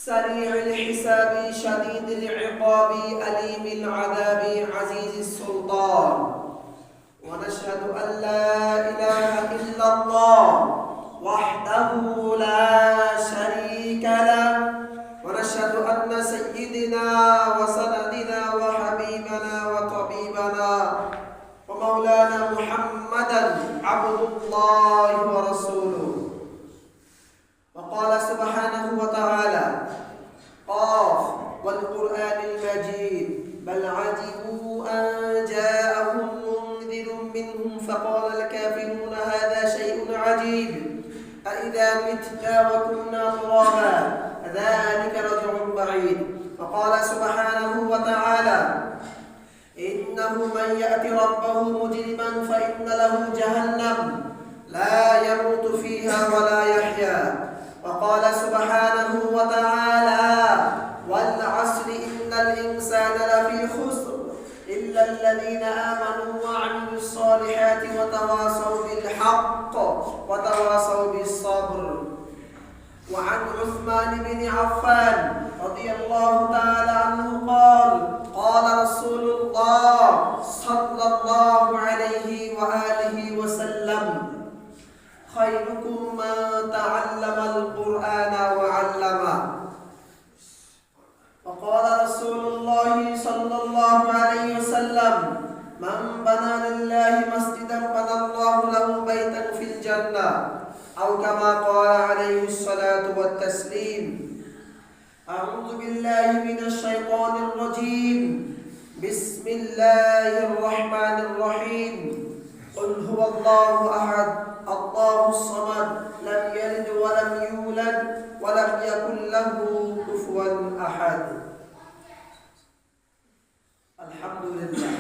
سريع الحساب شديد العقاب أليم العذاب عزيز السلطان ونشهد أن لا إله إلا الله وحده لا شريك له ونشهد أن سيدنا وسندنا وحبيبنا وطبيبنا ومولانا محمدا عبد الله ورسوله. وقال سبحانه وتعالى قاف والقرآن المجيد بل عجبوا أن جاءهم منذر منهم فقال الكافرون هذا شيء عجيب أإذا متنا وكنا ترابا ذلك رجع بعيد. وقال سبحانه وتعالى إنه من يأت ربه مجرما فإن له جهنم لا يموت فيها ولا يحيا. وقال سبحانه وتعالى والعصر إن الإنسان لفي خسر إلا الذين آمنوا وعملوا الصالحات وتواصوا بالحق وتواصوا بالصبر. وعن عثمان بن عفان رضي الله تعالى عنه قال قال رسول الله صلى الله عليه وآله وسلم خيركم من تعلم القرآن وعلمه. وقال رسول الله صلى الله عليه وسلم من بنى لله مسجدا بنى الله له بيتا في الجنة أو كما قال عليه الصلاة والتسليم. أعوذ بالله من الشيطان الرجيم بسم الله الرحمن الرحيم قل هو الله أحد الله الصمد لم يلد ولم يولد ولم يكن له كفوا أحد. আলহামদুলিল্লাহ,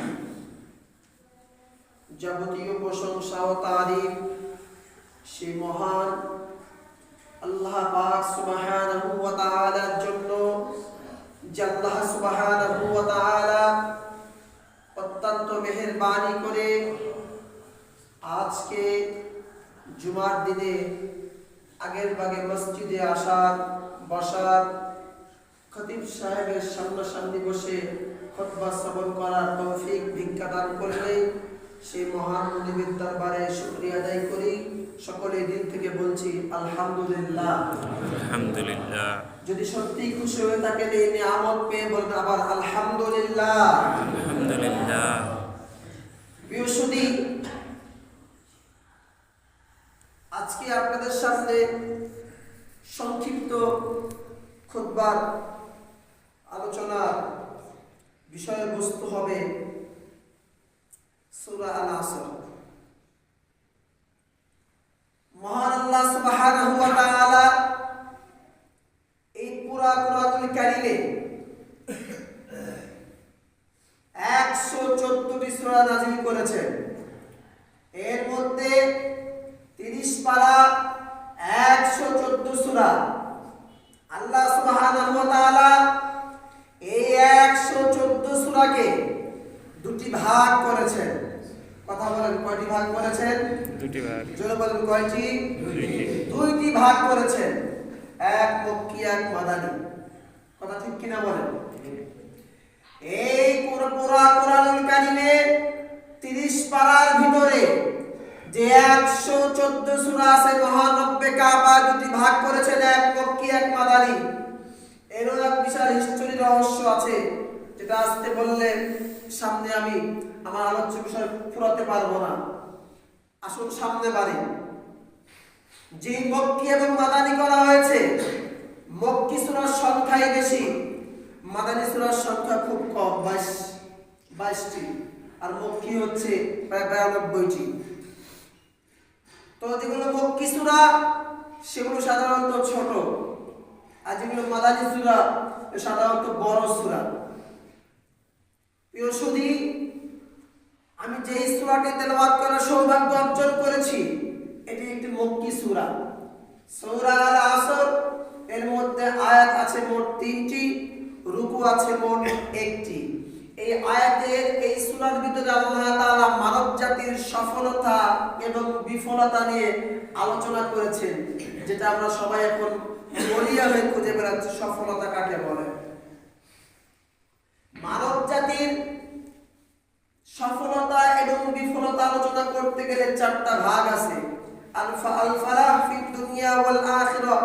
যাবতীয় প্রশংসা ও তারিফ সেই মহান আল্লাহ পাক সুবহানাহু ওয়া তাআলার জন্য, যে আল্লাহ সুবহানাহু ওয়া তাআলা অত্যন্ত মেহেরবানি করে আজকে জুমার দিনে আগের ভাগে মসজিদে আসার বসার খতিব সাহেবের সামনাসামনি বসে খুতবা শ্রবণ করার তৌফিক ভিক্ষা দান করলেন। সেই মহান মুনিবের দরবারে শুকরিয়া আদায় করি। সকলে দিল থেকে বলছি আলহামদুলিল্লাহ। আলহামদুলিল্লাহ। যদি সত্যি খুশি হয়ে থাকেন এই নিয়ামত পেয়ে বলবেন আবার আলহামদুলিল্লাহ। আলহামদুলিল্লাহ। বিশুদ্ধি আজকে আপনাদের সামনে সংক্ষিপ্ত খুতবার আলোচনার বিষয়বস্তু হবে সূরা আল আসর। মহান আল্লাহ সুবহানাহু ওয়া তাআলা এই পুরা কুরআনুল কারীমে 114টি সূরা নাযিল করেছেন। এর মধ্যে 30 পারা 114 সূরা। আল্লাহ সুবহানাহু ওয়া তাআলা এই 114 সূরাকে দুটি ভাগ করেছেন। কথা বলেন, কয়টি ভাগ করেছেন? দুটি ভাগ। জোরে বলেন, কয়টি? দুইটি। দুইটি ভাগ করেছেন, এক মক্কি এক মাদানী। কথা ঠিক কিনা বলেন? এই পুরা কোরআনুল কারীমে 30 পারার ভিতরে যে 114 সূরা আছে, মহান রব্বে কাবা দুটি ভাগ করেছেন, এক মক্কি এক মাদানী। এরও এক বিশাল হিস্টোরি রহস্য আছে, যেটা আজকে বললে সামনে আমি আমার আলোচ্য বিষয় ফুরাতে পারবো না। আসুন সামনে বাড়ি। যে মক্কি এবং মাদানী করা হয়েছে, মক্কি সূরার সংখ্যাই বেশি, মাদানী সূরার সংখ্যা খুব কম, 22টি, আর মক্কি হচ্ছে প্রায় 92টি। তো যেগুলো মক্কি সূরা সেগুলো সাধারণত ছোট, আর যেগুলো মাদানী সূরা সাধারণত বড় সূরা। প্রিয় সুধী, আমি যেই সূরাটি তেলাওয়াত করার সৌভাগ্য অর্জন করেছি এটি একটি মক্কি সূরা, সূরা আল আসর। এর মধ্যে আয়াত আছে মোট 3টি, রুকু আছে মোট 1টি। এই আয়াতের এই সূরার ভিতরে আল্লাহ তাআলা মানব জাতির সফলতা এবং বিফলতা নিয়ে আলোচনা করেছেন, যেটা আমরা সবাই এখন মরিয়া হয়ে খুঁজে বেড়াচ্ছি। সফলতা চারটা ভাগ আছে। আল ফালাহ ফিদ দুনিয়া ওয়াল আখিরাহ,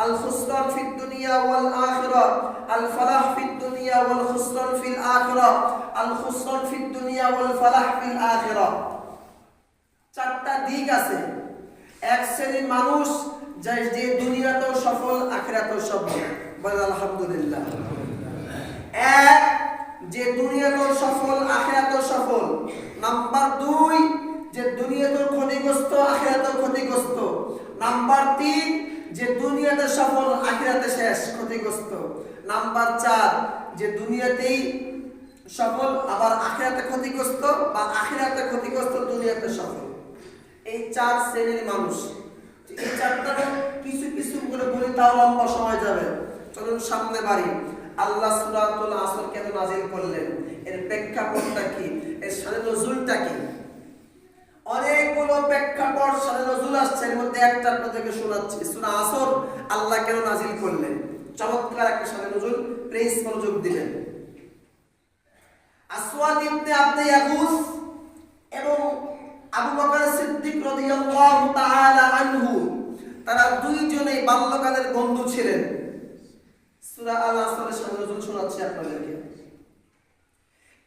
আল খুসরান ফিদ দুনিয়া ওয়াল আখিরাহ, আল ফালাহ ফিদ দুনিয়া ওয়াল খুসরান ফিল আখিরাহ, আল খুসরান ফিদ দুনিয়া ওয়াল ফালাহ ফিল আখিরাহ। চারটা দিক আছে। এক শ্রেণীর মানুষ যে দুনিয়াতেও সফল আখিরাতেও সফল, বলেন আলহামদুলিল্লাহ। এক, যে দুনিয়াতেও সফল আখিরাতেও সফল। নাম্বার 2, যে দুনিয়াতেও ক্ষতিগ্রস্ত আখিরাতেও ক্ষতিগ্রস্ত। নাম্বার 3, যে দুনিয়াতে সফল আখিরাতে শেষ, ক্ষতিগ্রস্ত। নাম্বার 4, যে দুনিয়াতেই সফল আবার আখিরাতে ক্ষতিগ্রস্ত, বা আখিরাতে ক্ষতিগ্রস্ত দুনিয়াতে সফল। এই 4 শ্রেণীর মানুষ। এই চারটা কিছু কিছু করে বলি, তাও লম্বা সময় যাবে। চলুন সামনে বাড়ি। আল্লাহ সূরাতুল আসর কেন নাযিল করলেন, এর প্রেক্ষাপটটা কি, এর শানে নজুলটা কি? অনেকগুলো প্রেক্ষাপট শানে নজুল আসছে, এর মধ্যে একটা আপনাদেরকে শোনাচ্ছি। সূরা আসর আল্লাহ কেন নাযিল করলেন, চমৎকার একটা শানে নজুল, প্লিজ মনোযোগ দিবেন। আসওয়াদ ইবনে আব্দে ইয়াগুস এবং আবু বকর সিদ্দিক রাদিয়াল্লাহু তাআলা আনহু, তারা দুইজনেই বাল্যকালের বন্ধু ছিলেন। সূরা আল আসরের শানে নজুল শোনাচ্ছি আপনাদেরকে।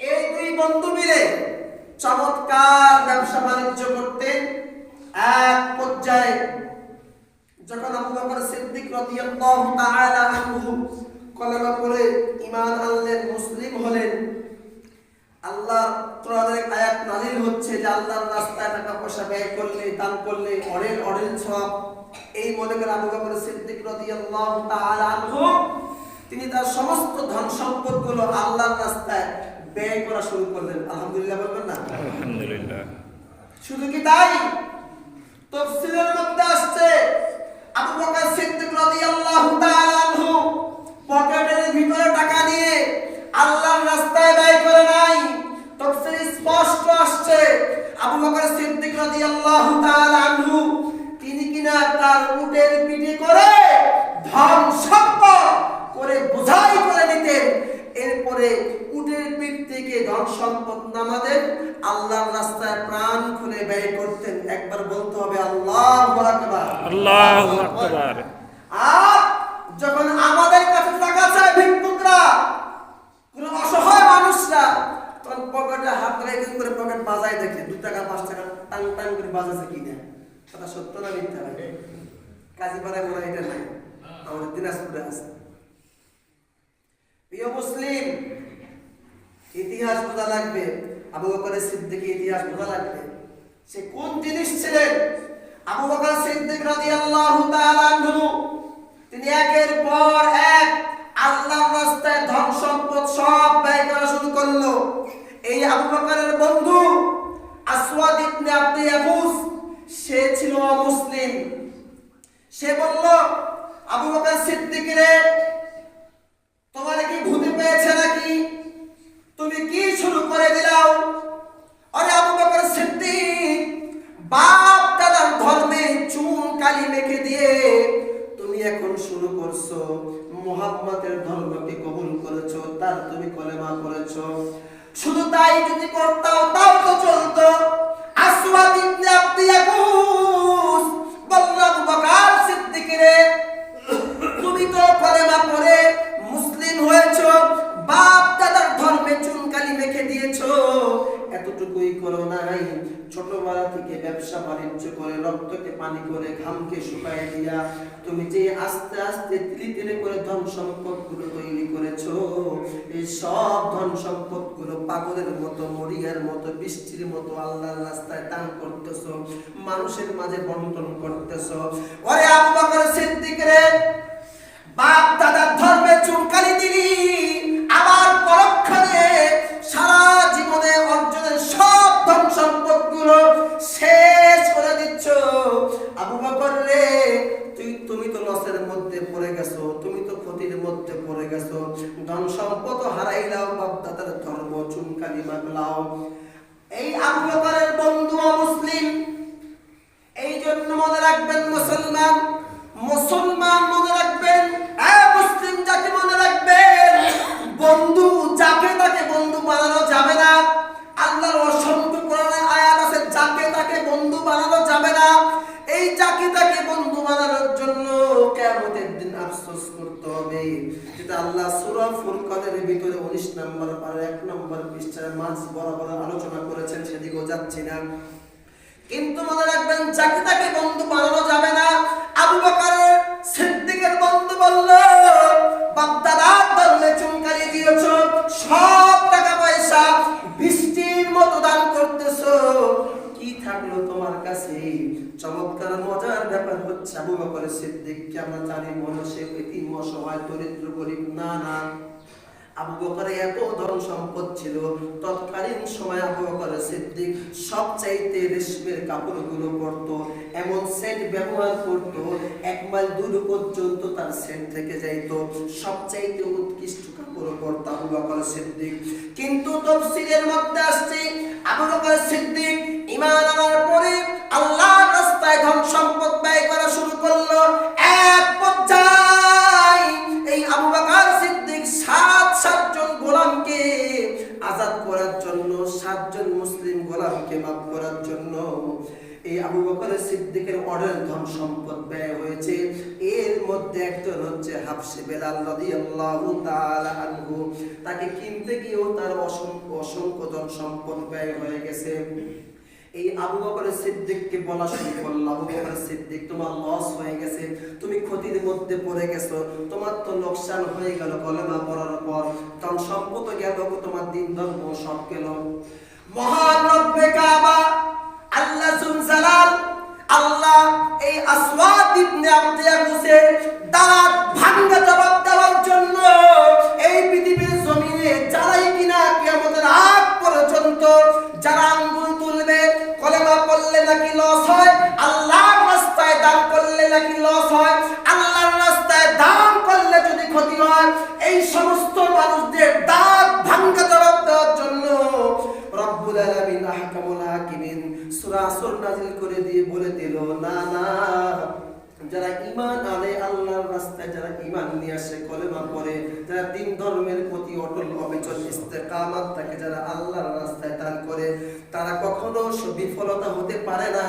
এই দুই বন্ধু মিলে চমৎকার ব্যবসা বাণিজ্য করতেন। এক পর্যায়ে যখন আবু বকর সিদ্দিক রাদিয়াল্লাহু তাআলা আনহু কলেমা পড়ে ঈমান আনলেন, মুসলিম হলেন, আল্লাহ কোরআনের আয়াত নাযিল হচ্ছে যে আল্লাহর রাস্তায় টাকা পয়সা ব্যয় করলে, দান করলে অড়েল সওয়াব। এই মনে করে আবু বকর সিদ্দিক রাদিয়াল্লাহু তাআলা আনহু তিনি তার সমস্ত ধন সম্পদগুলো আল্লাহর রাস্তায় ব্যয় করা শুরু করলেন। আলহামদুলিল্লাহ বলবেন না? আলহামদুলিল্লাহ। শুধু কি তাই? তাফসীরের মধ্যে আসছে আবু বকর সিদ্দিক রাদিয়াল্লাহু তাআলা আনহু পকেটের ভিতরে টাকা নিয়ে আল্লাহর রাস্তায় ব্যয় করে নাই। তাফসীরে স্পষ্ট আসছে আবু বকর সিদ্দিক রাদিয়াল্লাহু তাআলা আনহু তিনি কিনা তার উটের পিঠে করে ধন সম্পদ করে বোঝাই করে নিতেন। এরপরে উটের পিঠ থেকে ধন সম্পদ নামাতেন, আল্লাহর রাস্তায় প্রাণ খুলে ব্যয় করতেন। একবার বলতে হবে আল্লাহু আকবার, আল্লাহু আকবার। আর যখন আমাদের কাছে টাকা চায় ভিক্ষুকরা, কোন অসহায় মানুষরা, তখন পকেটে হাত রেখে করে পকেট বাজায় দেখে 2 টাকা 5 টাকা টান টান করে বাজাছে কিনা। কথা সত্য না মিথ্যা? কাজীপাড়ায় মনে এটা নাই, আমাদের দিনাজপুরে আছে। প্রিয় মুসলিম, ইতিহাস বোঝা লাগবে। আবু বকর সিদ্দিকের ইতিহাস বোঝা লাগবে। সে কোন জিনিস ছিলেন? আবু বকর সিদ্দিক রাদিয়াল্লাহু তাআলা আনহু তিনি একের পর এক আল্লাহর রাস্তায় ধন সম্পদ সব ব্যয় করা শুরু করলো। এই আবু বকরের বন্ধু আসওয়াদ ইবনে আব্দে ইয়াগুস, সে ছিল মুসলিম। সে বলল, আবু বকর সিদ্দিক রে, তোমার কি ভূতে পেয়েছে নাকি? তুমি কি শুরু করে দিলাও? আরে আবু বকর সিদ্দিক, বাপ দাদার ধর্মে চুন কালি মেখে দিয়ে তুমি এখন শুরু করছো মুহাম্মাদের ধর্মকে কবুল করেছো, তার তুমি কলেমা পড়েছো। শুধু তাই যদি করতাও তাও তো চলতো। আসওয়াদ ইবনে আব্দে ইয়াগুস বলল, আবু বকর সিদ্দিক রে, তুমি তো কলেমা পড়ে মুসলিম হয়েছো, বাপ দাদার ধর্মে চুনকালি মেখে দিয়েছো, এতটুকুই করো নাই। ছোটবেলা থেকে ব্যবসা বাণিজ্য করে রক্তকে পানি করে ঘামকে শুকায় দিয়া তুমি যে আস্তে আস্তে ধীরে ধীরে করে ধন সম্পদ গুলো তৈরি করেছো, এই সব ধন সম্পদ গুলো পাগলের মতো, মরিয়ার মতো, বৃষ্টির মতো আল্লাহর রাস্তায় দান করতেছো, মানুষের মাঝে বন্টন করতেছো। ওরে আবু বকর সিদ্দিক রে, বাপ দাদার ধর্মে চুনকালি দিলি, আবার পরক্ষণে সারা জীবনে অর্জনের সব ধন সম্পদ গুলো শেষ করে দিচ্ছ। আবু বকর রে, তুমি তো লসের মধ্যে পড়ে গেছো, তুমি তো ক্ষতির মধ্যে পড়ে গেছো। ধন সম্পদ হারাইলাও, বাপ দাদার ধর্ম চুনকালি মাগলাও। এই আবু বকরের বন্ধু মুসলিম। এই জন্য মনে রাখবেন মুসলমান, মুসলমান মনে রাখবেন, মুসলিম যাকে মনে রাখবেন, বন্ধু যাকে তাকে বন্ধু বানানো যাবে না। আল্লাহর অসংখ্য কোরআনের আয়াত আছে, যাকে তাকে বন্ধু করতে হবে, যেটা আল্লাহ সূরা ফুরকানের ভিতরে 19 নম্বর পারা 1 নম্বর পৃষ্ঠায় মাঝ বরাবর আলোচনা করেছেন, সেদিকেও যাচ্ছি না। কিন্তু মনে রাখবেন, যাকে তাকে বন্ধু বানানো যাবে না। আবু বকর সিদ্দিকের বন্ধু বলল, বাগদাদার দলে চুনকারি দিয়েছো, সব টাকা পয়সা বৃষ্টির মতো দান করতেছো, কি থাকলো তোমার কাছে? চমৎকার মজার ব্যাপার হচ্ছে, আবু বকর সিদ্দিককে আমরা জানি মানুষের এতিম অসহায় দরিদ্র গরিব না। আবু বকরের এত ধন সম্পদ ছিল, তৎকালীন সময় আবু বকর সিদ্দিক সবচাইতে রেশমের কাপড়গুলো পরতো, এমন সেন্ট ব্যবহার করত, 1 মাইল দূর পর্যন্ত তার সেন্ট থেকে যাইতো, সবচাইতে উৎকৃষ্ট কাপড় পরত আবু বকর সিদ্দিক। কিন্তু তাফসীরের মধ্যে আসছে, আবু বকর সিদ্দিক ঈমান আনার পরে আল্লাহর রাস্তায় ধন সম্পদ ব্যয় করা শুরু করলো। এক পর্যায়ে এই আবু বকর সিদ্দিক 7 গোলামকে আজাদ করার জন্য, 7 জন মুসলিম গোলামকে মাফ করার জন্য এই আবু বকর সিদ্দিকের অর্ডার ধন সম্পদ ব্যয় হয়েছে। এর মধ্যে একজন হচ্ছে হাবশী বেলাল রাদিয়াল্লাহু তাআলা আনহু, তাকে কিনতে গিয়েও তার অসংখ্য ধন সম্পদ ব্যয় হয়ে গেছে। এই আবু বকর সিদ্দিককে বলা শুরু করল, আবু বকর সিদ্দিক তোমার লস হয়ে গেছে, তুমি ক্ষতির মধ্যে পড়ে গেছো, তোমার তো লোকসান হয়ে গেল, কলেমা পড়ার পর ধন সম্পদ গেল, তোমার দিন ধর্ম সব গেল। মহান রব্বে কাবা আল্লাহ জুল জালাল, আল্লাহ এই আসওয়াদ ইবনে আব্দে ইয়াগুসের দাঁত ভাঙা জবাব দেওয়ার জন্য এই পৃথিবীর জমিনে যারাই কিনা কিয়ামতের আগ পর্যন্ত যারা আঙ্গুল তুলবে, কলেমা পড়লে নাকি লস হয়, আল্লাহর রাস্তায় দান করলে নাকি লস হয়, আল্লাহর রাস্তায় দান করলে যদি ক্ষতি হয়, এই সমস্ত মানুষদের দাঁত ভাঙা জবাব দেওয়ার জন্য রব্বুল আলামিন আহকামুল হাকিমিন সূরা আসর নাযিল করে দিয়ে বলে দিল, না না, যারা ঈমান আনে আল্লাহর রাস্তায়, যারা ঈমান নিয়ে আসে, কলেমা পড়ে, যারা দ্বীন ধর্মের প্রতি অটল অবিচল ইস্তেকামাত থাকে, যারা আল্লাহর রাস্তায় দান করে, তারা কখনো বিফলতা হতে পারে না,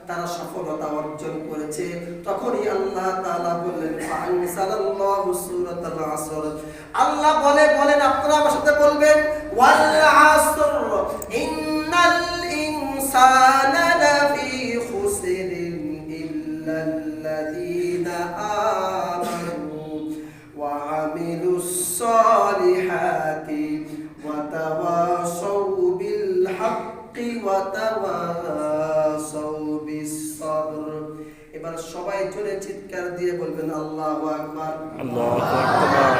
তারা সফলতা অর্জন করেছে। তখনই আল্লাহ তাআলা বললেন, ফাআনসালাল্লাহু সূরাতাল আসর, আল্লাহ বলেন, আপনারা আমার সাথে বলবেন, ওয়াল আসর ইন্নাল ইনসানা লাফি খুসরিন ইল্লাল্লাযীনা আমানু ওয়া আমিলুস সালিহাতি ওয়া তাওয়াসাউ বিল হাক্কি ওয়া তাওয়াসাউ বিস সাবর। এবার সবাই জোরে চিৎকার দিয়ে বলবেন আল্লাহু আকবার। আল্লাহু আকবার।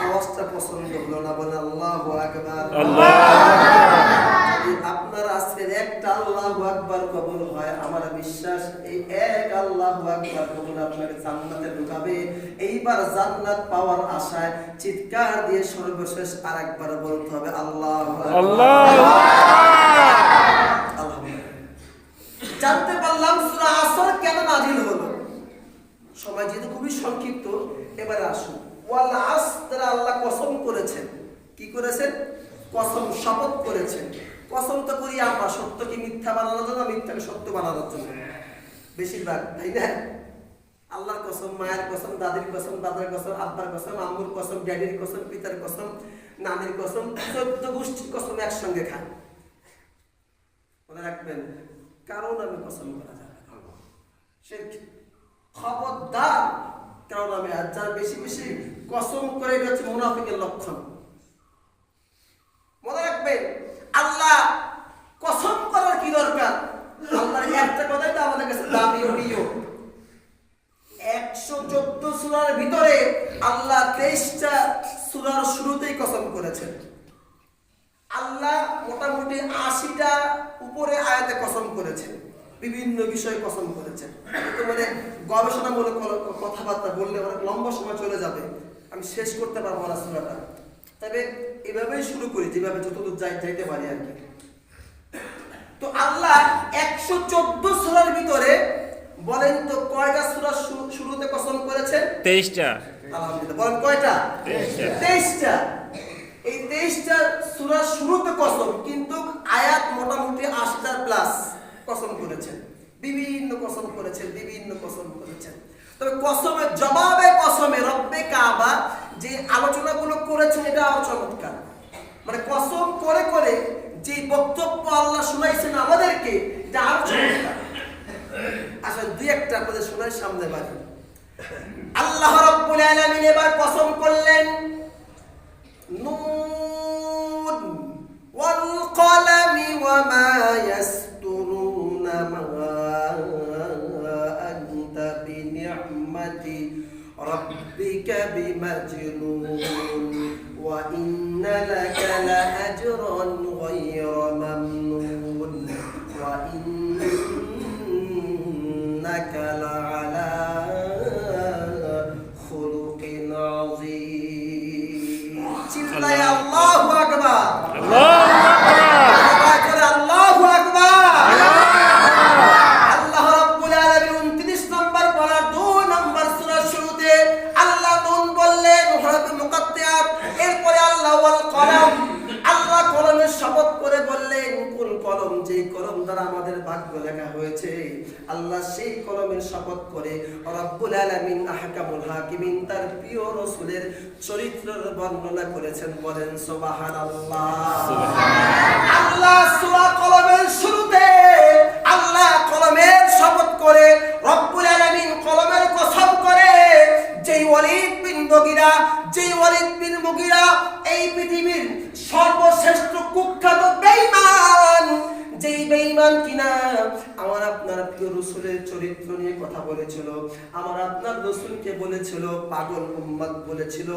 আওয়াজটা পছন্দ হলো না, বলেন আল্লাহু আকবার। আল্লাহু আকবার। যদি আপনার আজকের একটা আল্লাহু আকবার কবুল হয়, আমার বিশ্বাস এই এক আল্লাহু আকবার কবুল আপনাকে জান্নাতে ঢুকাবে। এইবার জান্নাত পাওয়ার আশায় চিৎকার দিয়ে সর্বশেষ আরেকবার বলতে হবে আল্লাহু আকবার। আল্লাহু আকবার। জানতে পারলাম সূরা আসর কেন নাযিল হলো। সময় যেহেতু খুবই সংক্ষিপ্ত, এবারে আসুন। ওয়াল আসর, আল্লাহ কসম করেছেন। কি করেছেন? কসম, শপথ করেছেন। কসম তো করি আমরা সত্যকে মিথ্যা বানানোর জন্য, মিথ্যাকে সত্য বানানোর জন্য বেশিরভাগ, তাই না? আল্লাহর কসম, মায়ের কসম, দাদির কসম, দাদার কসম, আব্বার কসম, আম্মুর কসম, ড্যাডির কসম, পিতার কসম, নানির কসম, 14 গোষ্ঠীর কসম একসঙ্গে খান। মনে রাখবেন, কারো নামে কসম করা যাবে না। শিরক, খবরদার কারো নামে। আর যারা বেশি বেশি কসম করে, এটা হচ্ছে মুনাফিকের লক্ষণ। মনে রাখবেন, আল্লাহ কসম করার কি দরকার? আল্লাহর একটা কথাই তো আমাদের কাছে দাবি ও প্রিয়। 114 সূরার ভিতরে আল্লাহ 23টা সূরার শুরুতেই কসম করেছেন। আল্লাহ মোটামুটি 80টা উপরে আয়াতে কসম করেছেন, বিভিন্ন বিষয়ে কসম করেছেন। তো মানে গবেষণামূলক কথাবার্তা বললে অনেক লম্বা সময় চলে যাবে, আমি শেষ করতে পারবো না সূরাটা। তবে এভাবেই শুরু করি, যেভাবে যতদূর যাইতে পারি আর কি। তো আল্লাহ 114 সূরার ভিতরে বলেন তো কয়টা সূরা শুরুতে কসম করেছেন? 23টা। আলহামদুলিল্লাহ, বলেন কয়টা? 23টা। এই 23টা সূরা শুরুতে কসম, কিন্তু আয়াত মোটামুটি 80টার প্লাস কসম করেছেন। বিভিন্ন কসম করেছেন, বিভিন্ন কসম করেছেন। তবে কসমের জবাবে কসমে রব্বে কাবা যে আলোচনাগুলো করেছেন এটা আরো চমৎকার। মানে কসম করে করে যে বক্তব্য আল্লাহ শুনাইছেন আমাদেরকে এটা আরো চমৎকার। আসলে দুই একটা আপনাদের শোনার সামনে বাড়ি। আল্লাহ রাব্বুল আলামিন এবার কসম করলেন নুন ওয়াল কলামি ওয়া মা ইয়াসতুরুনা মা আনতা বিনি'মাতি রাব্বিকা বিমাজনুন ওয়া ইন্না লাকা লাআজরান গায়রা মামনুন ওয়া ইন্নাকা লাআলা খুলুকিন আযীম। চিল্লায় আল্লাহু আকবার। আল্লাহু আকবার। আল্লাহ রাব্বুল আলামিন 29 নম্বর পারা 2 নম্বর সূরার শুরুতে আল্লাহ নুন বললেন হরফে মুকাত্তাআত, এরপরে আল্লাহ ওয়াল কলম, আল্লাহ কলমের শপথ করে বললেন কোন কলম, যে কলম দ্বারা আমাদের ভাগ্য লেখা হয়েছে। আল্লাহ সেই কলমের শপথ করে রব্বুল আলামিন আহকামুল হাকিমিন তার প্রিয় রাসূলের চরিত্রের বর্ণনা করেছেন। বলেন সুবহানাল্লাহ। আল্লাহ সূরা কলমের শুরুতে আল্লাহ কলমের শপথ করে রব্বুল আলামিন কলমের কসম করে যেই ওয়ালিদ বিন মুগিরা এই পৃথিবীর সর্বশ্রেষ্ঠ কুখ্যাত বেঈমান, যেই বেঈমান কিনা আমার আপনার প্রিয় রাসূলের চরিত্র নিয়ে কথা বলেছিল, আমার আপনার রাসূলকে বলেছিল পাগল উম্মত বলেছিল।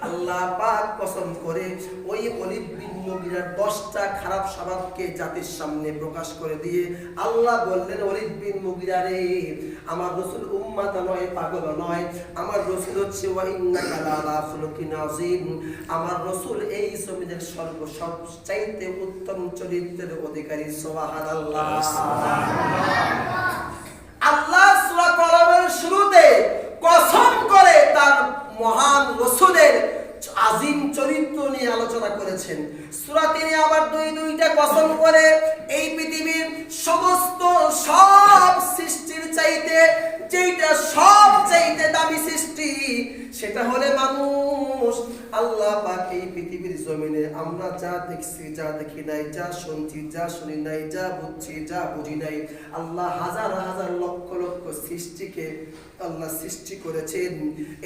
আল্লাহ পাক কসম করে ওই ওয়ালিদ বিন মুগিরার 10টা খারাপ স্বভাবকে জাতির সামনে প্রকাশ করে দিয়ে আল্লাহ বললেন ওয়ালিদ বিন মুগিরা রে, আমার রাসূল উম্মত নয়, পাগল নয়, আমার রাসূল হচ্ছে ওয়া ইন্নাকা লাআলা খুলুকিন আযীম, আমার রাসূল এই জমিনের সবচাইতে উত্তম চরিত্রের অধিকারী। সুবহানাল্লাহ। আল্লাহ সূরা কলমের শুরুতে কসম করে তার মহান রাসূলের আজিম চরিত্র নিয়ে আলোচনা করেছেন। সূরা 3 আবার দুইটা কসম করে এই পৃথিবীর সমস্ত সব সৃষ্টির চাইতে যেটা সবচাইতে দামি সৃষ্টি সেটা হলে মানুষ। আল্লাহ পাক এই পৃথিবীর জমিনে আমরা যা দেখছি, যা দেখি নাই, যা শুনছি, যা শুনি নাই, যা বুঝছি, যা বুঝি নাই, আল্লাহ হাজার হাজার লক্ষ লক্ষ সৃষ্টিকে আল্লাহ সৃষ্টি করেছেন।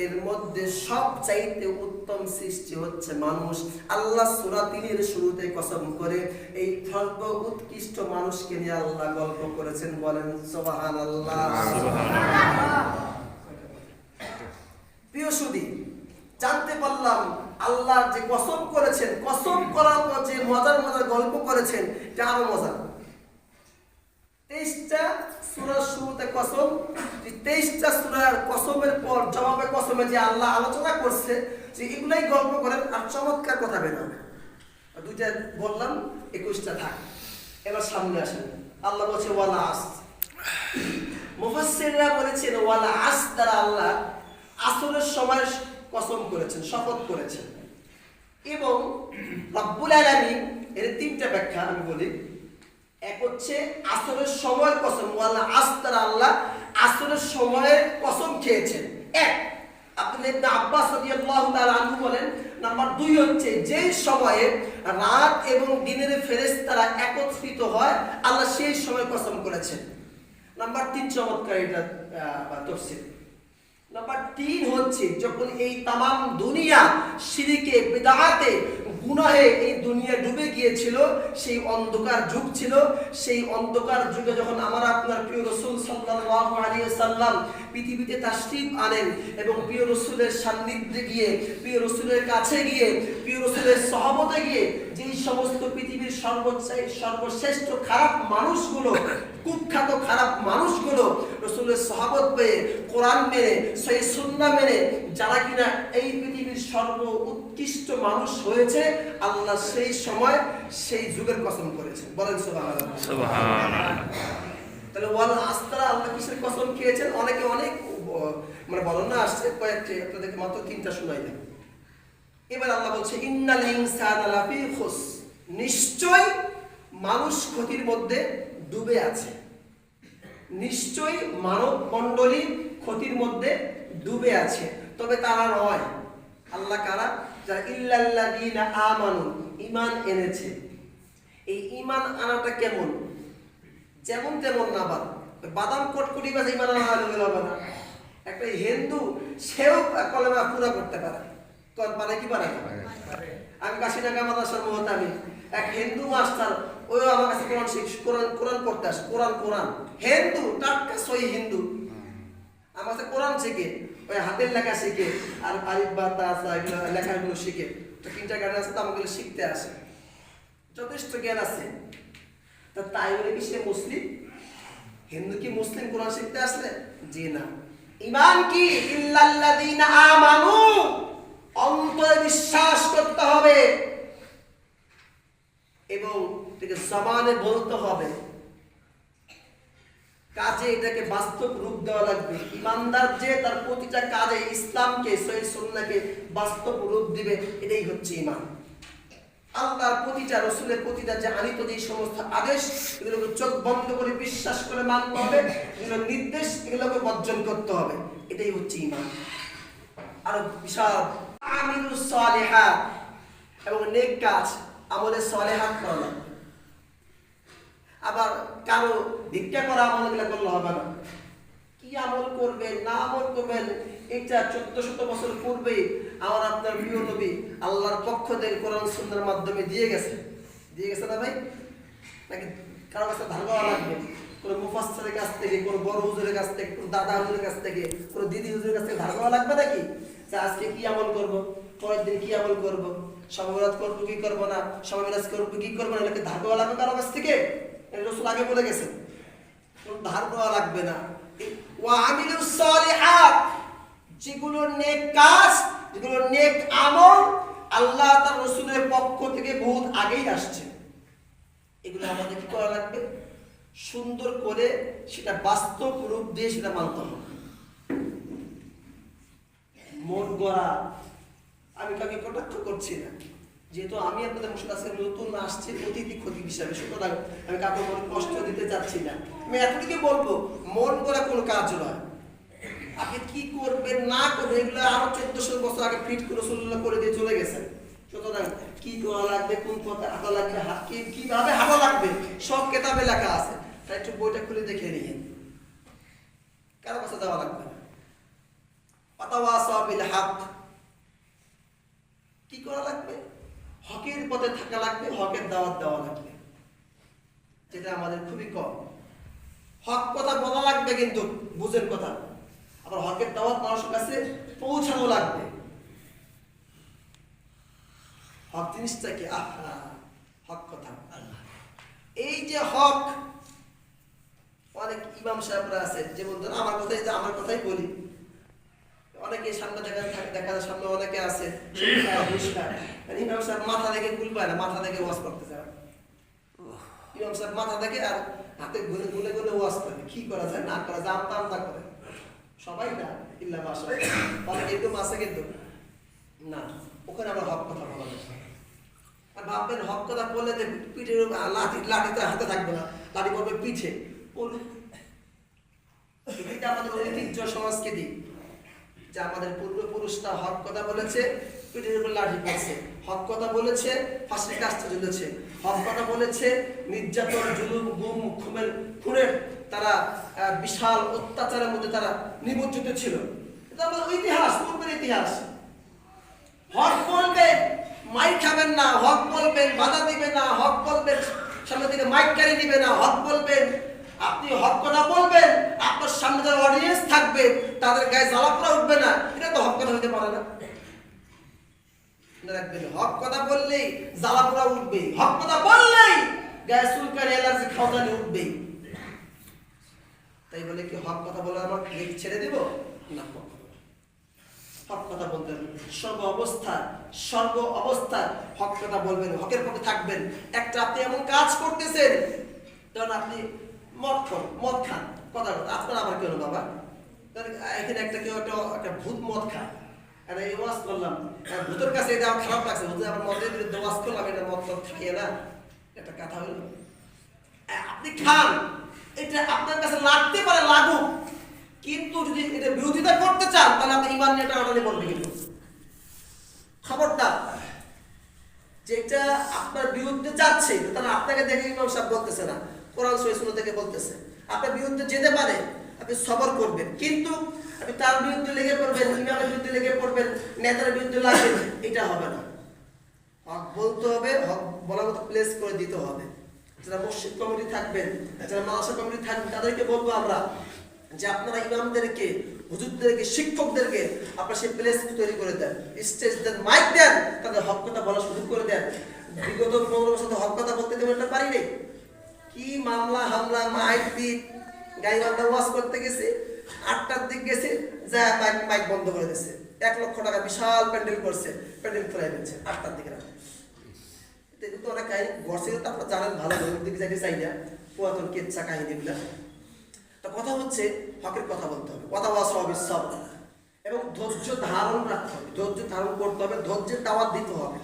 এর মধ্যে সবচাইতে উত্তম সৃষ্টি হচ্ছে মানুষ। আল্লাহ সূরা 3 এর শুরুতে কসম করে এই সর্ব উৎকৃষ্ট মানুষকে নিয়ে আল্লাহ গল্প করেছেন। বলেন সুবহানাল্লাহ। প্রিয় সুধী, জানতে পারলাম আল্লাহ যে কসম করেছেন, কসম করার পর যে মজার মজার গল্প করেছেন এটা আরো মজা। 23টা সূরার শুরুতে কসম, 23টা সূরার কসমের পর জবাবে কসমে যে আল্লাহ আলোচনা করছে যে এগুলাই গল্প করেন আর চমৎকার কথা বেরোবে। দুইটা বললাম, 21টা থাক। এবার সামনে আসেন। আল্লাহ বলছে ওয়ালা আস। মুফাসসিররা বলেছেন ওয়ালা আস দ্বারা আল্লাহ আসরের সময় কসম করেছেন, শপথ করেছেন। এবং রব্বুল আলামিন এর 3টা ব্যাখ্যা আমি বলি। এক হচ্ছে আসরের সময়ের কসম, ওয়ালা আস দ্বারা আল্লাহ আসরের সময়ের কসম খেয়েছেন। এক, আব্দুল্লাহ ইবনে আব্বাস রাদিয়াল্লাহু তাআলা আনহু বলেন। নাম্বার 2 হচ্ছে যেই সময়ে রাত এবং দিনের ফেরেশতারা একত্রিত হয় আল্লাহ সেই সময় কসম করেছেন। নাম্বার 3 চমৎকার এটা তাফসীর। নাম্বার 3 হচ্ছে যখন এই তামাম দুনিয়া শিরকে বিদআতে গুনাহে এই দুনিয়া ডুবে গিয়েছিল, সেই অন্ধকার যুগ ছিল, সেই অন্ধকার যুগে যখন আমার আপনার প্রিয় রাসূল সাল্লাল্লাহু আলাইহি ওয়াসাল্লাম পৃথিবীতে তাশরীফ আনেন এবং প্রিয় রাসূলের সান্নিধ্যে গিয়ে, প্রিয় রাসূলের কাছে গিয়ে, প্রিয় রাসূলের সহবতে গিয়ে যেই সমস্ত পৃথিবীর সর্বশ্রেষ্ঠ খারাপ মানুষগুলো, কুখ্যাত খারাপ মানুষগুলো রাসূলের সহবত পেয়ে, কোরআন মেনে, সহিহ সুন্নাহ মেনে যারা কিনা এই পৃথিবীর সর্ব উৎকৃষ্ট মানুষ হয়েছে, আল্লাহ সেই সময় সেই যুগের কসম করেছেন। বলেন সুবহানাল্লাহ। সুবহানাল্লাহ। তাহলে ওয়াল আসরা আল্লাহ কিসের কসম খেয়েছেন? অনেকে অনেক মানে বর্ণনা আসছে, কয়েকটি আপনাদেরকে মাত্র 3টা শোনাই দেব। এবার আল্লাহ বলছে ইন্নাল ইনসানা লাফি খুস, নিশ্চয় মানুষ ক্ষতির মধ্যে ডুবে আছে। নিশ্চয় মানব মণ্ডলী ক্ষতির মধ্যে ডুবে আছে। তবে তারা নয়। আল্লাহ কারা? যারা ইল্লাল্লাযীনা আমানু, ঈমান এনেছে। এই ঈমান আনাটা কেমন? যেমন তেমন না, বাদাম কটকটি বাজে ঈমান আনা হবে না। একটা হিন্দু সেও কলেমা পুরো করতে পারে, পারে কি পারে না? আমি কাশীনাগা মাদ্রাসার মুহতামি, এক হিন্দু মাস্টার, ওই আমার কাছে কোরআন পড়তে আসে। কোরআন হিন্দু, টাটকা সই হিন্দু, আমার কাছে কোরআন শিখে, ওই হাতের লেখা শিখে, আর আলিফ বা তা এগুলো লেখাগুলো শিখে। তিনটা গান আছে, তো আমাকে শিখতে আসে, যথেষ্ট জ্ঞান আছে। তা তাই বলে কি সে মুসলিম? হিন্দু কি মুসলিম কোরআন শিখতে আসলে? জি না। ঈমান কি? ইল্লাল্লাযীনা আমানু, অন্তরে বিশ্বাস করতে হবে এবং এটাকে জবানে বলতে হবে, কাজে এটাকে বাস্তব রূপ দেওয়া লাগবে। ইমানদার যে তার প্রতিটা কাজে ইসলামকে, সহিহ সুন্নাহকে বাস্তব রূপ দিবে, এটাই হচ্ছে ঈমান। আল্লাহর প্রতিটা, রাসূলের প্রতিটা যে আনিত যে সমস্ত আদেশ, এগুলোকে চোখ বন্ধ করে বিশ্বাস করে মানতে হবে, এগুলো নির্দেশ, এগুলোকে বর্জন করতে হবে, এটাই হচ্ছে ঈমান। আর বিশাল আমিলুস সালিহাত, এবং নেক কাজ, আমলে সালিহাত করা। আবার কারো ভিক্ষা করা আমলগুলো করলে হবে না। কি আমল করবেন না আমল করবেন, এটা 1400 বছর পূর্বে আমার আপনার প্রিয় নবী আল্লাহর পক্ষ থেকে কোরআন সুন্নাহর মাধ্যমে দিয়ে গেছে না ভাই? নাকি কারো কাছে ধার দেওয়া লাগবে? কোনো মুফাসসিরের কাছ থেকে, কোনো বড় হুজুরের কাছ থেকে, কোনো দাদা হুজুরের কাছ থেকে, কোনো দিদি হুজুরের কাছ থেকে ধার দেওয়া লাগবে নাকি? যে আজকে কি আমল করব, পরের দিন কি আমল করব, সমাবেশ করবো কি করবো না, সমাবেশ করবো কি করবো না, এটাকে ধার দেওয়া লাগবে কারো কাছ থেকে? রাসূল আগে বলে গেছেন, ধার দেওয়া লাগবে না। ওয়া আমিলুস সালিহাত, যেগুলো নেক কাজ, যেগুলো নেক আমল আল্লাহ তার রাসূলের পক্ষ থেকে বহুত আগেই আসছে, এগুলো আমাদের কি করা লাগবে? সুন্দর করে সেটা বাস্তব রূপ দিয়ে সেটা মানতে হবে। মন গড়া, আমি কাকে কটাক্ষ করছি না, যেহেতু আমি আপনাদের মুশকিল আজকে নতুন আসছি অতিথি ক্ষতি হিসাবে, সুতরাং আমি কাউকে মনে কষ্ট দিতে চাচ্ছি না। আমি এতটুকু বলবো, মন করা কোনো কাজ নয়। আপনি কি করবেন না করবেন এগুলো আরো 1400 বছর আগে ফিট করে রাসূলুল্লাহ করে দিয়ে চলে গেছেন। সুতরাং কি করা লাগবে, কোন পথে হাঁটা লাগবে, কিভাবে হাঁটা লাগবে, সব কিতাবে লেখা আছে। তাই একটু বইটা খুলে দেখে নিন, কারো কাছে যাওয়া লাগবে না। ওয়াতাওয়াসাউ বিল হক, কি করা লাগবে? হকের পথে থাকা লাগবে, হকের দাওয়াত দেওয়া লাগবে, যেটা আমাদের খুবই কম। হক কথা বলা লাগবে, কিন্তু বুঝেন কথা, আবার হকের দাওয়াত মানুষের কাছে পৌঁছানো লাগবে। হক জিনিসটা কি? হক কথা, এই যে হক, অনেক ইমাম সাহেবরা আছে যেমন আমার কথাই বলি, অনেকে সামনে দেখা যায়, সামনে অনেকে আছে ইমাম সাহেব মাথা দেখে কুল পায় না, মাথা দেখে ওয়াজ করতে চায়। ইমাম সাহেব মাথা দেখে আর হাতে ঘুরে ঘুরে ঘুরে ওয়াজ করে, কি করা যায় না করা যায়, আমতা করে সবাই না, ইল্লা বাসা অনেকে একদম আছে, কিন্তু না, ওখানে আমরা হক কথা বলা যায়। আর ভাববেন হক কথা বললে যে পিঠের লাঠিতে হাতে থাকবে না, লাঠি পড়বে পিঠে, এটা আমাদের ঐতিহ্য সংস্কৃতি, যে আমাদের পূর্বপুরুষরা হক কথা বলেছে, পিঠের উপর লাঠি পড়ছে, হক কথা বলেছে, ফাঁসির কাজটা ঝুলেছে, হক কথা বলেছে, নির্যাতন, জুলুম, গুম, খুনের তারা বিশাল অত্যাচারের মধ্যে তারা নিমজ্জিত ছিল। এটা আমাদের ইতিহাস, পূর্বের ইতিহাস। হক বলবেন, মাইক খাবেন না, হক বলবেন, বাধা দিবেন না, হক বলবেন, সামনে থেকে মাইক কারি দিবে না, হক বলবেন, আপনি হক কথা বলবেন, আপনার সামনে যারা অডিয়েন্স থাকবে তাদের গায়ে জ্বালা পোড়া উঠবে না, এটা তো হক কথা হইতে পারে না। রাখবেন, হক কথা বললেই জ্বালা পোড়া উঠবে, হক কথা বললেই গায়ে চুলকানি, অ্যালার্জি, খাওয়ানি উঠবে। তাই বলে কি হক কথা বলে আমার ছেড়ে দেব না? হক কথা বলতে হবে সর্ব অবস্থায় হক কথা বলবেন, হকের পক্ষে থাকবেন। একটা আপনি এমন কাজ করতেছেন, ধরুন আপনি মদ খান, কথা আপনার আবার কেন বাবা, এখানে কেউ একটা ভূত মদ খায়, এই ওয়াজ করলাম, ভূতের কাছে এটা খারাপ লাগছে, ভূতের আবার মদের বিরুদ্ধে ওয়াজ করলাম, এটা মদ খাইয়ে না, একটা কথা হলো। আপনি খান, এটা আপনার কাছে লাগতে পারে, লাগুক, কিন্তু যদি এটা বিরোধিতা করতে চান তাহলে আপনি ইমান নিয়ে টানাটানি বলবে কিন্তু খবরদার, যেটা আপনার বিরুদ্ধে যাচ্ছে তাহলে আপনাকে দেখে ইমাম সাহেব বলতেছে না, কোরআন সহিহ সুন্নাহ থেকে বলতেছে। আপনার বিরুদ্ধে যেতে পারে, আপনি সবর করবেন, কিন্তু আপনি তার বিরুদ্ধে লেগে পড়বেন, ইমামের বিরুদ্ধে লেগে পড়বেন, নেতার বিরুদ্ধে লাগবেন, এটা হবে না। হক বলতে হবে, হক বলার মতো প্লেস করে দিতে হবে। যারা মসজিদ কমিটি থাকবেন, যারা মাদ্রাসা কমিটি থাকবেন, তাদেরকে বলবো আমরা যে আপনারা ইমামদেরকে, হুজুরদেরকে, শিক্ষকদেরকে আপনারা সেই প্লেস তৈরি করে দেন, স্টেজ দেন, মাইক দেন, তাদের হক কথা বলার সুযোগ করে দেন। বিগত 15 বছর হক কথা বলতে দেবেন না, পারি নাই। কি মামলা হামলা, মাইক পিট, গাইবান্ধা ওয়াজ করতে গেছে, 8টার দিক গেছে, যা মাইক বন্ধ করে দিয়েছে। 1 লক্ষ টাকা বিশাল প্যান্ডেল করছে, প্যান্ডেল ফেলাই দিচ্ছে 8টার দিকে। এগুলো তো অনেক কাহিনী ঘটছিল, তো আপনারা জানেন ভালো, দিকে যাইতে চাই না, পুরাতন কেচ্ছা কাহিনীগুলা। তো কথা হচ্ছে হকের কথা বলতে হবে, কথা বলা সব এবং ধৈর্য ধারণ রাখতে হবে, ধৈর্য ধারণ করতে হবে, ধৈর্যের দাওয়াত দিতে হবে।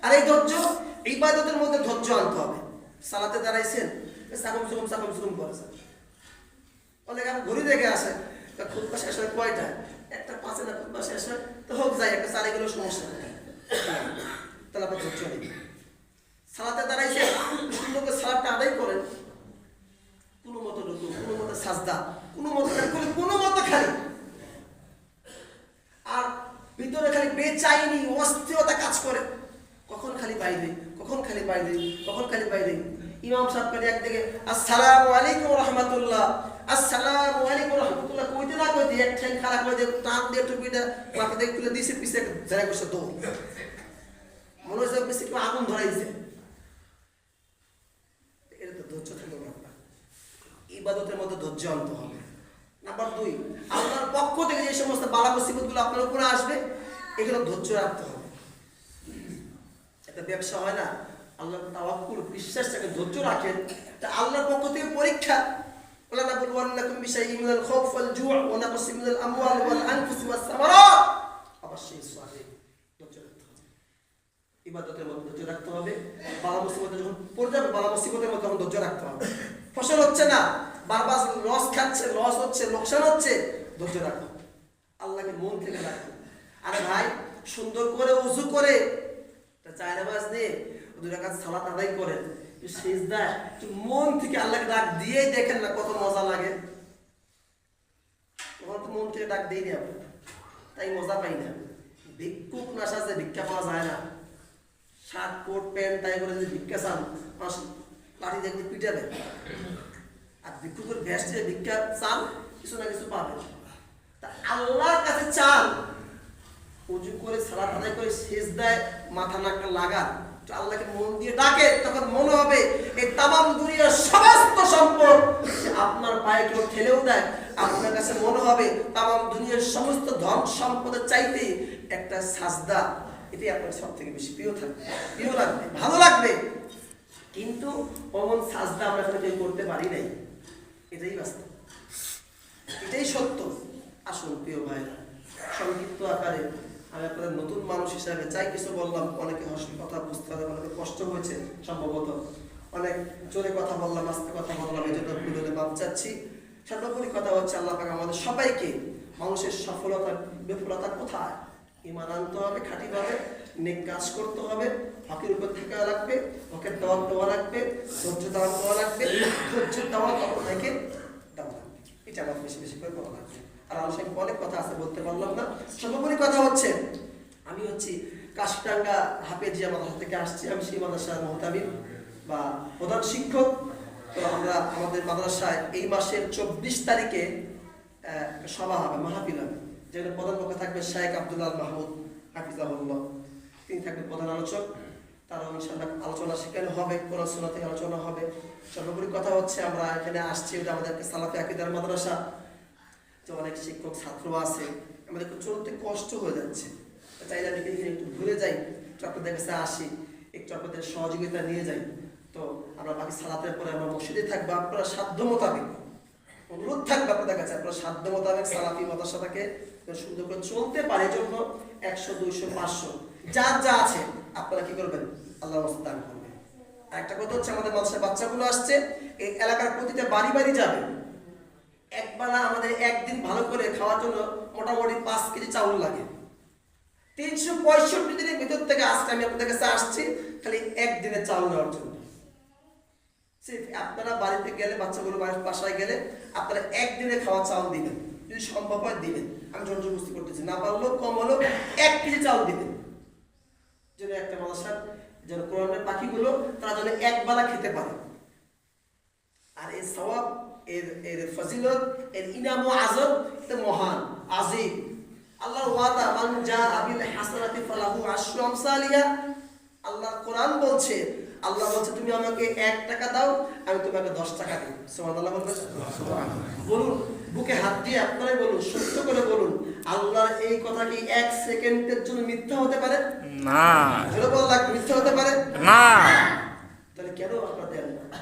আর এই ধৈর্য ইবাদতের মধ্যে ধৈর্য আনতে হবে। সালাতে দাঁড়াইছেন, সাকম সুকুম করেছেন, অনেক আমি ঘুরি দেখে আসে, খুতবা শেষ হয় কয়টা, 1টা 5 না খুতবা শেষ হয়, তো হোক যায়, একটা চালে গেলেও সমস্যা নেই, তাহলে আপনার ধৈর্য নেই। সালাতে দাঁড়াইছে, সুন্দর করে সালাতটা আদায় করেন, কোনো মতো রুকু, কোনো মতো সাজদা, কোনো মতো খালি, আর ভিতরে খালি বেচাইনি অস্থিরতা কাজ করে, কখন খালি বাইরে, কখন খালি বাইরে, কখন খালি বাইরে। ইমাম সাহেব করে একদিকে আসসালামু আলাইকুম রাহমাতুল্লাহ, আসসালামু আলাইকুম রাহমাতুল্লাহ কইতে না কইতে এক ঠ্যাং খারাপ করে দিয়ে টান দিয়ে টুপিটা মাথা থেকে তুলে দিয়েছে, পিছিয়ে যারা বসে দৌড়, মনে হচ্ছে বেশি কেউ আগুন ধরাইছে। এটা তো ধৈর্য থাকবে আপনার, ইবাদতের মধ্যে ধৈর্য আনতে হবে। নাম্বার 2, আল্লাহর পক্ষ থেকে যে সমস্ত বালা মুসিবতগুলো আপনার উপরে আসবে, এগুলো ধৈর্য রাখতে হবে। একটা ব্যবসা হয় না, আল্লাহর তাওয়াক্কুল, বিশ্বাসটাকে ধৈর্য রাখেন, তা আল্লাহর পক্ষ থেকে পরীক্ষা। ওয়ালা নাবলুওয়ান্নাকুম বিশাইইন মিনাল খাউফ ওয়াল জু' ওয়া নাকসিম মিনাল আমওয়াল ওয়াল আনফুস ওয়াস সামারাত, অবশ্যই সাবর, ধৈর্য রাখতে হবে। ইবাদতের মধ্যে ধৈর্য রাখতে হবে। বালা মুসিবতে যখন পড়ে যাবে, বালা মুসিবতের মধ্যে তখন ধৈর্য রাখতে হবে। ফসল হচ্ছে না, বারবার লস খাচ্ছে, লস হচ্ছে, লোকসান হচ্ছে, ধৈর্য রাখো, আল্লাহকে মন থেকে রাখো। আরে ভাই, সুন্দর করে ওযু করে চার নামাজ নিয়ে 2 রাকাত সালাত আদায় করেন, সিজদায় মন থেকে আল্লাহকে ডাক দিয়ে দেখেন না কত মজা লাগে। তোমার তো মন থেকে ডাক দিয়ে নি আপনি, তাই মজা পাই না। ভিক্ষুক না সাজে ভিক্ষা পাওয়া যায় না। শার্ট কোট প্যান্ট তাই করে যদি ভিক্ষা চান, মানুষ লাঠি দেখতে পিটাবে। আর ভিক্ষুকের ভেস্টে ভিক্ষা চান, কিছু না কিছু পাবেন। তা আল্লাহর কাছে চান, ওযু করে সালাত আদায় করে সিজদায় মাথা নাকটা লাগান, তো আল্লাহকে মন দিয়ে ডাকে, তখন মনে হবে এই তামাম দুনিয়ার সমস্ত সম্পদ আপনার পায়ে কেউ ঠেলেও দেয়, আপনার কাছে মনে হবে তামাম দুনিয়ার সমস্ত ধন সম্পদের চাইতে একটা সাজদা, এটাই আপনার সব থেকে বেশি প্রিয় থাকবে, প্রিয় লাগবে, ভালো লাগবে। কিন্তু অমন সাজদা আমরা এখনো কেউ করতে পারি নাই, এটাই বাস্তব, এটাই সত্য। আসুন প্রিয় ভাইরা, সংক্ষিপ্ত আকারে আমি আপনাদের নতুন মানুষ হিসাবে যাই কিছু বললাম, অনেকে কথা বুঝতে পারে, অনেকে কষ্ট হয়েছে সম্ভবত, অনেক জোরে কথা বললাম, আস্তে কথা বললাম, এই জন্য ভুল হলে মাপ চাচ্ছি। সর্বোপরি কথা হচ্ছে আল্লাহ পাক আমাদের সবাইকে মানুষের সফলতা বিফলতা কোথায়, ঈমান আনতে হবে, খাঁটিভাবে নেক কাজ করতে হবে, হকের উপর থাকা লাগবে, হকের দাওয়াত দেওয়া লাগবে, ধৈর্য দাওয়াত দেওয়া লাগবে, ধৈর্যের দাওয়াত অপরকে দেওয়া লাগবে, এটা আমার বেশি বেশি করে বলা লাগবে। আর আলোচনা অনেক কথা আছে, বলতে পারলাম না। সর্বোপরি কথা হচ্ছে, আমি হচ্ছি কাশিটাঙ্গা হাফেজিয়া মাদ্রাসা থেকে আসছি, আমি সেই মাদ্রাসার মুহতামিম বা প্রধান শিক্ষক। তো আমরা আমাদের মাদ্রাসায় এই মাসের 24 তারিখে সভা হবে, মাহফিল হবে, যেখানে প্রধান বক্তা থাকবে শেখ আব্দুল্লাহ মাহমুদ হাফিজাহুল্লাহ, তিনি থাকবেন প্রধান আলোচক। তারাও ইনশাআল্লাহ আলোচনা সেখানে হবে, কোরআন সুন্নাহ থেকে আলোচনা হবে। সর্বোপরি কথা হচ্ছে, আমরা এখানে আসছি, এটা আমাদের সালাফি আকীদার মাদ্রাসা, যে অনেক শিক্ষক ছাত্র আছে, আমাদের চলতে কষ্ট হয়ে যাচ্ছে, চাইলে আমি একটু ঘুরে যাই, একটু আপনাদের কাছে আসি, একটু আপনাদের সহযোগিতা নিয়ে যাই। তো আমরা বাকি সালাতের পরে আমরা মসজিদে থাকবো, আপনারা সাধ্য মোতাবেক, অনুরোধ থাকবে আপনাদের কাছে, আপনারা সাধ্য মোতাবেক সালাফি মাদ্রাসাটাকে সুন্দর করে চলতে পারে, জন্য 100, 200, 500 যার যা আছে আপনারা কি করবেন, আল্লাহর রাস্তায় দান করবেন। আর একটা কথা হচ্ছে, আমাদের মাদ্রাসার বাচ্চাগুলো আসছে, এই এলাকার প্রতিটা বাড়ি বাড়ি যাবে, একবেলা আমাদের একদিন ভালো করে খাওয়ার জন্য মোটামুটি 5 কেজি চাউল লাগে। 365 দিনের ভিতর থেকে আজকে আমি আপনাদের কাছে আসছি খালি একদিনের চাউল নেওয়ার জন্য। আপনারা বাড়িতে গেলে, বাচ্চাগুলো বাসায় গেলে আপনারা একদিনে খাওয়া চাউল দিবেন, যদি সম্ভব হয় দিবেন। আমি জোর বুঝতে করতেছি, না পারলেও কম হলো 1 কেজি চাউল দিবেন, যেন একটা মাদ্রাসার যেন কোরআনের পাখিগুলো তারা যেন একবেলা খেতে পারে। আর এই সওয়াব, এর ফজিলত, এর ইনাম ও আযম এটা মহান, আজিম। আল্লাহর ওয়াদা, মান জাআ বিল হাসানাতি ফালাহু আশরু আমসালিহা। আল্লাহ কোরআন বলছে, আল্লাহ বলছে তুমি আমাকে 1 টাকা দাও, আমি তোমাকে 10 টাকা দিই। সুবহানাল্লাহ বলবেন? বলুন, বুকে হাত দিয়ে আপনারাই বলুন, সত্য করে বলুন, আল্লাহর এই কথা কি 1 সেকেন্ডের জন্য মিথ্যা হতে পারে? না। জোরে বললাম, মিথ্যা হতে পারে না। তাহলে কেন আপনারা দেন না?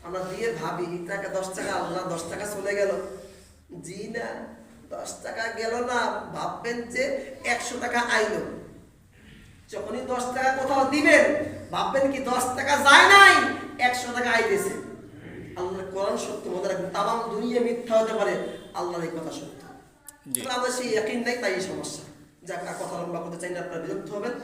আমরা দিয়ে ভাবি টাকা 10 টাকা, আল্লাহ 10 টাকা চলে গেল। জি না, 10 টাকা গেল না, ভাববেন যে 100 টাকা আইলো। যখনই 10 টাকা কোথাও দিবেন ভাববেন কি 10 টাকা যায় নাই, 100 টাকা আইতেছে। আল্লাহর কোরআন সত্য, মনে রাখবেন। তামাম দুনিয়া মিথ্যা হতে পারে, আল্লাহর এই কথা সত্য। আমাদের সেই ইয়াকিন নাই, তাই এই সমস্যা। যাক, আর কথা লম্বা করতে চাই না, আপনারা বিরক্ত হবেন।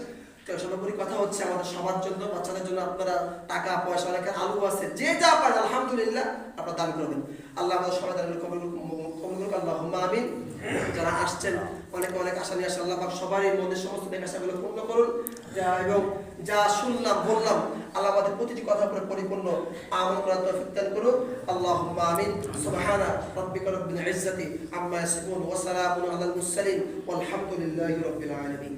তো সর্বোপরি কথা হচ্ছে আমাদের সবার জন্য, বাচ্চাদের জন্য আপনারা টাকা পয়সা, অনেকের আলু আছে, যে যা পারেন আলহামদুলিল্লাহ আপনারা দান করবেন। আল্লাহ আমাদের সবাই দান কবুল করুক, আল্লাহুম্মা আমিন। যারা আসছেন অনেক অনেক আশা নিয়ে আসেন, আল্লাহ পাক সবারই মধ্যে সমস্ত আশাগুলো পূর্ণ করুন। এবং যা শুনলাম বললাম, আল্লাহ আমাদের প্রতিটি কথার উপরে পরিপূর্ণ আমল করার তৌফিক দান করুন। আল্লাহুম্মা আমিন। সুবহানা রাব্বিকা রাব্বিল ইজ্জাতি আম্মা ইয়াসিফুন ওয়া সালামুন আলাল মুরসালিন ওয়ালহামদুলিল্লাহি রাব্বিল আলামিন।